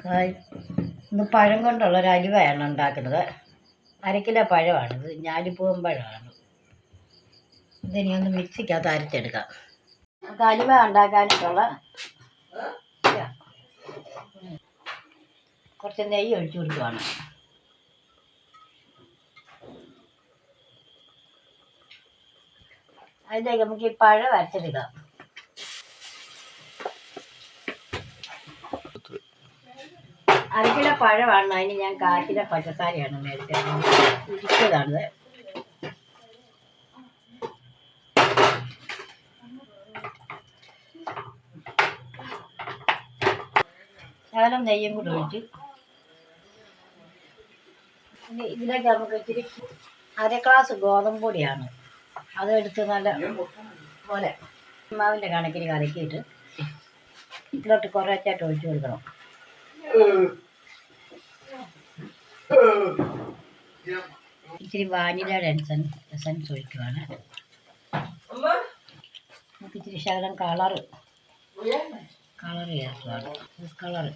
Hi, ഇന്ന് പഴം കൊണ്ടുള്ള ഒരു അലുവയാണ് ഉണ്ടാക്കുന്നത്. 1/2 കിലോ പഴമാണിത്, ഞാലിപ്പൂവൻ പഴമാണ്. ഇതിനി ഒന്ന് മിക്സിക്കകത്ത് അരച്ചെടുക്കാം. നമുക്ക് അലുവ ഉണ്ടാക്കാനായിട്ടുള്ള കുറച്ച് നെയ്യ് ഒഴിച്ചു കൊടുക്കുകയാണ്. അതിലേക്ക് നമുക്ക് ഈ പഴം അരച്ചെടുക്കാം. അര കിലോ പഴമാണ്, അതിന് ഞാൻ 1/4 കിലോ പഞ്ചസാരയാണ് നേരത്തെ ഇരിച്ചതാണിത്. ശകലം നെയ്യും കൂടെ ഒഴിച്ച് ഇനി ഇതിലേക്ക് നമുക്ക് ഇച്ചിരി 1/2 ഗ്ലാസ് ഗോതമ്പ് പൊടിയാണ്, അതെടുത്ത് നല്ല പോലെ മാവിൻ്റെ കണക്കിന് കലക്കിയിട്ട് ഇതിലോട്ട് കുറച്ചായിട്ട് ഒഴിച്ചു കൊടുക്കണം. ഇച്ചിരി വാനിലയുടെ എസൻസ് ഒഴിക്കുകയാണ്. നമുക്ക് ഇച്ചിരി ശകലം കളർ ചേർക്കുകയാണ്. കളർ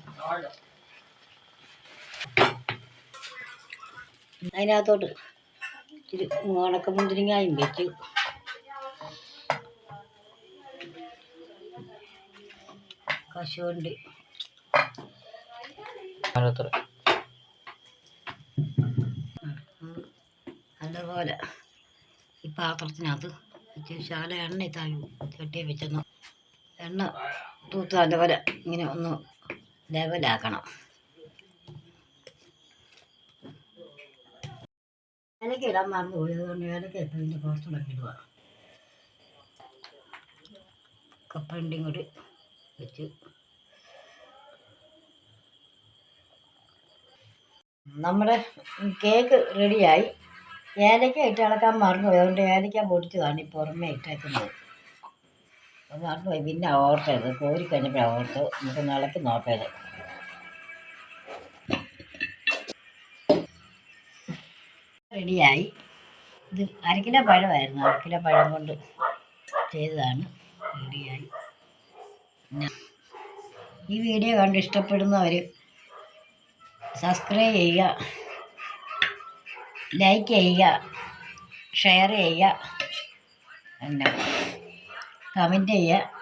അതിനകത്തോട്ട് ഇച്ചിരി ഉണക്കമുന്തിരിങ്ങായും വെച്ച് കശുവണ്ടി നല്ലപോലെ ഈ പാത്രത്തിനകത്ത് ഇച്ചിരി ശകല എണ്ണ ചട്ടിയെ വെച്ചൊന്ന് എണ്ണ തൂത്ത് നല്ലപോലെ ഇങ്ങനെ ഒന്ന് ലെവലാക്കണം. ഏലക്ക ഇടാൻ മറന്നു പോയി, അതുകൊണ്ട് ഏലക്ക ഇട്ട് ഇതിൻ്റെ പുറത്തുകൂടെ ഇടുക. കപ്പലണ്ടിയും കൂടി വെച്ച് നമ്മുടെ കേക്ക് റെഡിയായി. ഏലക്ക ഇട്ട് ഇളക്കാൻ മറന്നുപോയി, അതുകൊണ്ട് ഏലക്ക പൊടിച്ചതാണ് ഈ പുറമേ ഇട്ടേക്കുന്നത്. അത് മറന്നുപോയി, പിന്നെ ഓർത്തത് കോരി കഴിഞ്ഞപ്പോഴാണ് ഓർത്ത്. നമുക്ക് ഇളക്കി നോക്കത്. റെഡിയായി. ഇത് 1/2 കിലോ പഴമായിരുന്നു, 1/2 കിലോ പഴം കൊണ്ട് ചെയ്തതാണ്. റെഡിയായി. ഈ വീഡിയോ കണ്ട് ഇഷ്ടപ്പെടുന്നവർ സബ്സ്ക്രൈബ് ചെയ്യുക, ലൈക്ക് ചെയ്യുക, ഷെയർ ചെയ്യുക, പിന്നെ കമൻറ്റ് ചെയ്യുക.